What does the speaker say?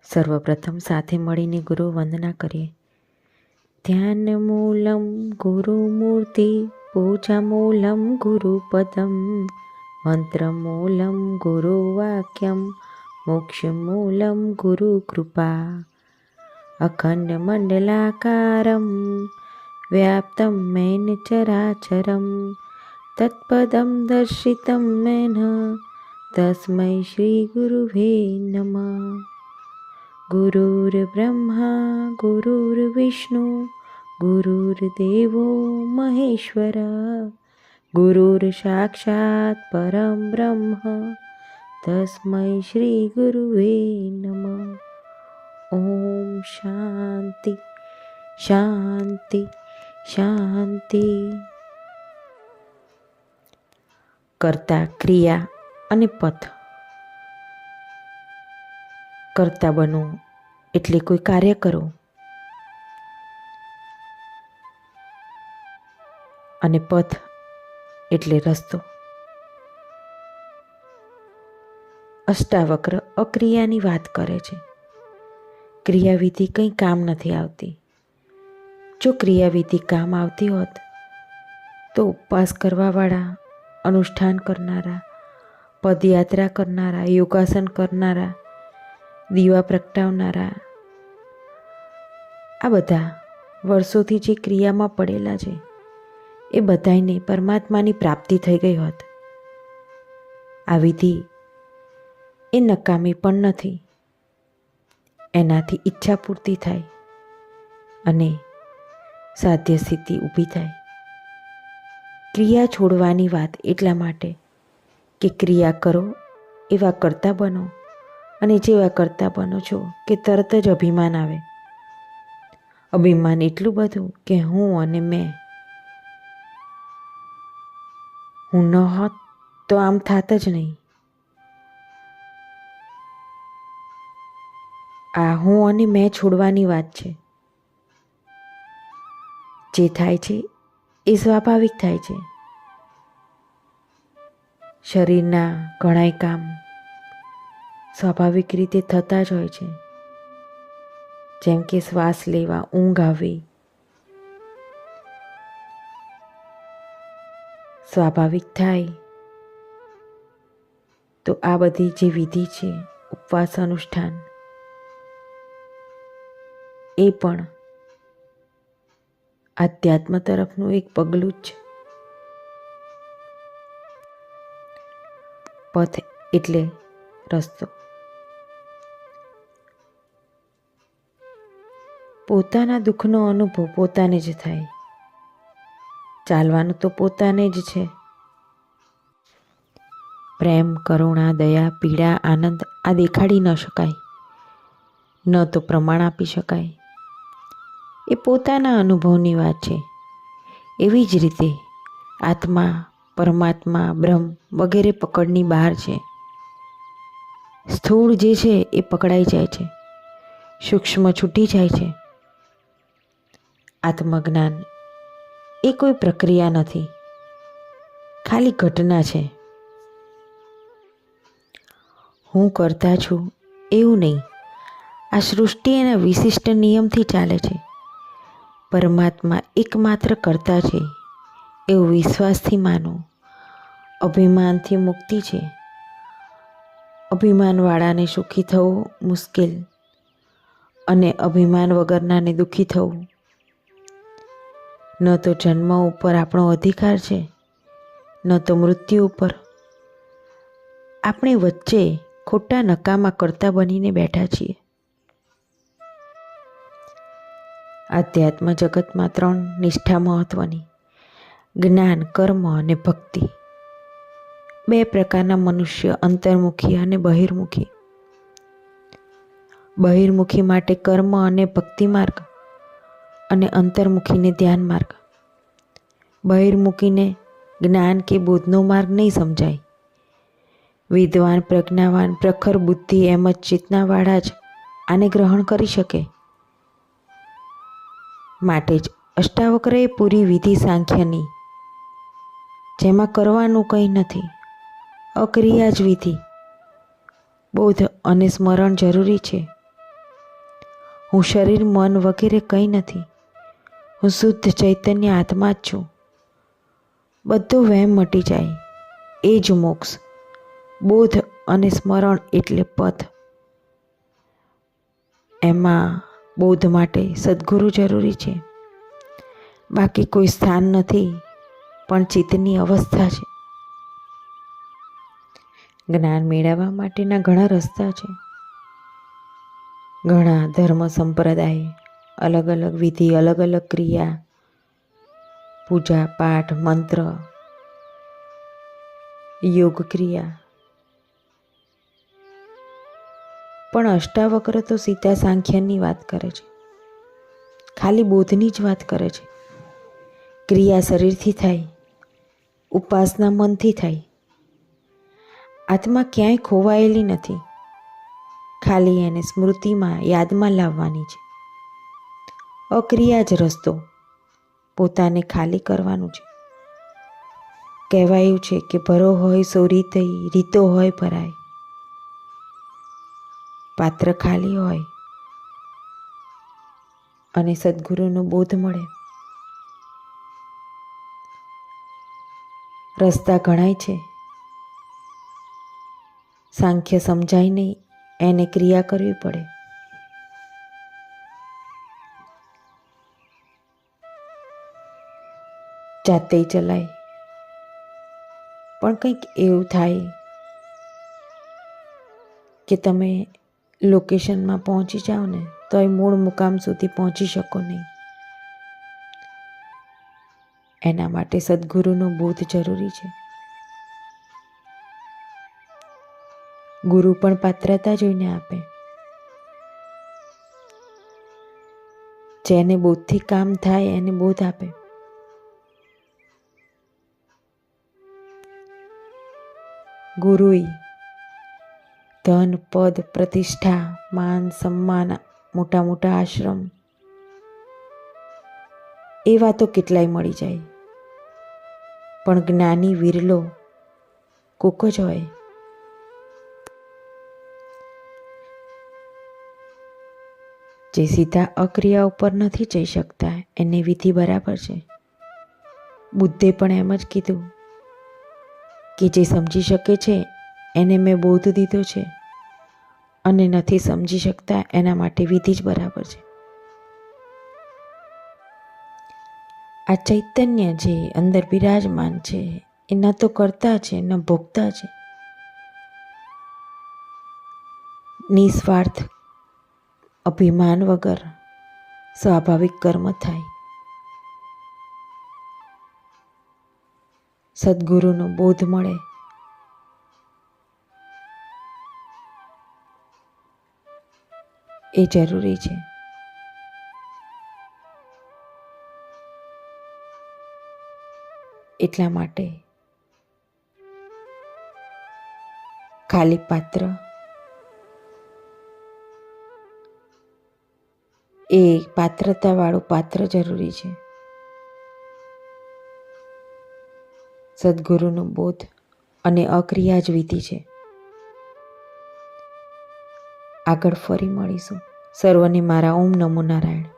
સર્વપ્રથમ સાથે મળીને ગુરુ વંદના કરીએ. ધ્યાન મૂલમ ગુરુમૂર્તિ, પૂજા મૂલમ ગુરુપદમ, મંત્ર મૂલમ ગુરુવાક્યમ, મોક્ષ મૂલમ ગુરુકૃપા. અખંડ મંડલાકારમ વ્યાપ્તમ મેન ચરાચરમ, તત્પદમ દર્શિતમ મેન તસ્મૈ શ્રી ગુરુવે નમઃ. ગુરુર્બ્રહ્મા ગુરુર્વિષ્ણુ ગુરુર્દેવો મહેશ્વર, ગુરુર સાક્ષાત પરમ બ્રહ્મ તસ્મૈ શ્રી ગુરુવે નમઃ. ઓમ શાંતિ શાંતિ શાંતિ. કર્તા, ક્રિયા અને પથ. કર્તા બનો એટલે કોઈ કાર્ય કરો, અને પથ એટલે રસ્તો. અષ્ટાવક્ર અક્રિયાની વાત કરે છે. ક્રિયાવિધિ કંઈ કામ નથી આવતી. જો ક્રિયાવિધિ કામ આવતી હોત તો ઉપવાસ કરવાવાળા, અનુષ્ઠાન કરનારા, પદયાત્રા કરનારા, યોગાસન કરનારા, દીવા પ્રગટાવનારા, આ બધા વર્ષોથી જે ક્રિયામાં પડેલા છે એ બધાને પરમાત્માની પ્રાપ્તિ થઈ ગઈ હોત. આ વિધિ એ નકામી પણ નથી. એનાથી ઈચ્છા પૂર્તિ થાય અને સાધ્ય સ્થિતિ ઊભી થાય. ક્રિયા છોડવાની વાત એટલા માટે કે ક્રિયા કરો એવા કરતા બનો, અને જેવા કરતા બનો છો કે તરત જ અભિમાન આવે. અભિમાન એટલું બધું કે હું અને મેં. હું ન હોત તો આમ થાત જ નહીં. આ હું અને મેં છોડવાની વાત છે. જે થાય છે એ સ્વાભાવિક થાય છે. શરીરના ઘણાય કામ સ્વાભાવિક રીતે થતા જ હોય છે. જેમ કે શ્વાસ લેવા, ઊંઘ આવવી સ્વાભાવિક થાય. તો આ બધી જે વિધિ છે, ઉપવાસ, અનુષ્ઠાન, એ પણ આધ્યાત્મ તરફનું એક પગલું જ છે. પથ એટલે રસ્તો. પોતાના દુઃખનો અનુભવ પોતાને જ થાય. ચાલવાનું તો પોતાને જ છે. પ્રેમ, કરુણા, દયા, પીડા, આનંદ આ દેખાડી ન શકાય, ન તો પ્રમાણ આપી શકાય. એ પોતાના અનુભવની વાત છે. એવી જ રીતે આત્મા, પરમાત્મા, બ્રહ્મ વગેરે પકડની બહાર છે. સ્થૂળ જે છે એ પકડાઈ જાય છે, સૂક્ષ્મ છૂટી જાય છે. આત્મજ્ઞાન એ કોઈ પ્રક્રિયા નથી, ખાલી ઘટના છે. હું કરતા છું એવું નહીં. આ સૃષ્ટિ એના વિશિષ્ટ નિયમથી ચાલે છે. પરમાત્મા એકમાત્ર કરતા છે એવું વિશ્વાસથી માનો. અભિમાનથી મુક્તિ છે. અભિમાનવાળાને સુખી થવું મુશ્કેલ, અને અભિમાન વગરનાને દુઃખી થવું. ન તો જન્મ ઉપર આપણો અધિકાર છે, ન તો મૃત્યુ ઉપર. આપણે વચ્ચે ખોટા નકામા કરતા બનીને બેઠા છીએ. આધ્યાત્મ જગતમાં 3 નિષ્ઠા મહત્વની: જ્ઞાન, કર્મ અને ભક્તિ. 2 પ્રકારના મનુષ્ય, અંતર્મુખી અને બહિર્મુખી. બહિર્મુખી માટે કર્મ અને ભક્તિ માર્ગ, અને અંતર્મુખીને ધ્યાન માર્ગ. બહિર્મુખીને જ્ઞાન કે બોધનો માર્ગ નહીં સમજાય. વિદ્વાન, પ્રજ્ઞાવાન, પ્રખર બુદ્ધિ એમ જ ચેતનાવાળા જ આને ગ્રહણ કરી શકે. માટે જ અષ્ટાવક્રએ પૂરી વિધિ સાંખ્યની, જેમાં કરવાનું કંઈ નથી, અક્રિયા જ વિધિ. બોધ અને સ્મરણ જરૂરી છે. હું શરીર મન વગેરે કંઈ નથી. હું શુદ્ધ ચૈતન્ય આત્મા જ છું. બધો વહેમ મટી જાય એ જ મોક્ષ. બોધ અને સ્મરણ એટલે પથ. એમાં બોધ માટે સદ્ગુરુ જરૂરી છે. બાકી કોઈ સ્થાન નથી, પણ ચિત્તની અવસ્થા છે. જ્ઞાન મેળવવા માટેના ઘણા રસ્તા છે. ઘણા ધર્મ સંપ્રદાય, અલગ અલગ વિધિ, અલગ અલગ ક્રિયા, પૂજા પાઠ, મંત્ર, યોગ ક્રિયા. પણ અષ્ટાવક્ર તો સીતા સાંખ્યની વાત કરે છે. ખાલી બોધની જ વાત કરે છે. ક્રિયા શરીરથી થાય, ઉપાસના મનથી થાય. આત્મા ક્યાંય ખોવાયેલી નથી. ખાલી એને સ્મૃતિમાં, યાદમાં લાવવાની છે. અક્રિયા જ રસ્તો. પોતાને ખાલી કરવાનું છે. કહેવાયું છે કે ભરો હોય સો રીતઈ, રીતો હોય ભરાય. પાત્ર ખાલી હોય અને સદ્ગુરુનો બોધ મળે. રસ્તા ઘણાય છે. સાંખ્ય સમજાય નહીં, એને ક્રિયા કરવી પડે. જાતે ચલાય. પણ કંઈક એવું થાય કે તમે લોકેશનમાં પહોંચી જાઓ ને તો એ મૂળ મુકામ સુધી પહોંચી શકો નહીં. એના માટે સદ્ગુરુનો બોધ જરૂરી છે. ગુરુ પણ પાત્રતા જોઈને આપે. જેને બોધથી કામ થાય એને બોધ આપે. ગુરુઈ ધન, પદ, પ્રતિષ્ઠા, માન, સન્માન, મોટા મોટા આશ્રમ, એવા તો કેટલાય મળી જાય. પણ જ્ઞાની વિરલો કોક જ હોય. જે સીધા અક્રિયા ઉપર નથી જઈ શકતા એને વિધિ બરાબર છે. બુદ્ધે પણ એમ જ કીધું કે જે સમજી શકે છે એને મેં બોધ દીધો છે, અને નથી સમજી શકતા એના માટે વિધિ જ બરાબર છે. આ ચૈતન્ય જે અંદર બિરાજમાન છે એ ન તો કરતા છે ન ભોગતા છે. નિસ્વાર્થ અભિમાન વગર સ્વાભાવિક કર્મ થાય. સદ્ગુરુનો બોધ મળે. એ જરૂરી છે. એટલા માટે ખાલી પાત્ર એ પાત્રતાવાળું પાત્ર જરૂરી છે. સદ્ગુરુનો બોધ અને અક્રિયા જ વિધિ છે. આગળ ફરી મળીશું. સર્વને મારા ઓમ નમો નારાયણ.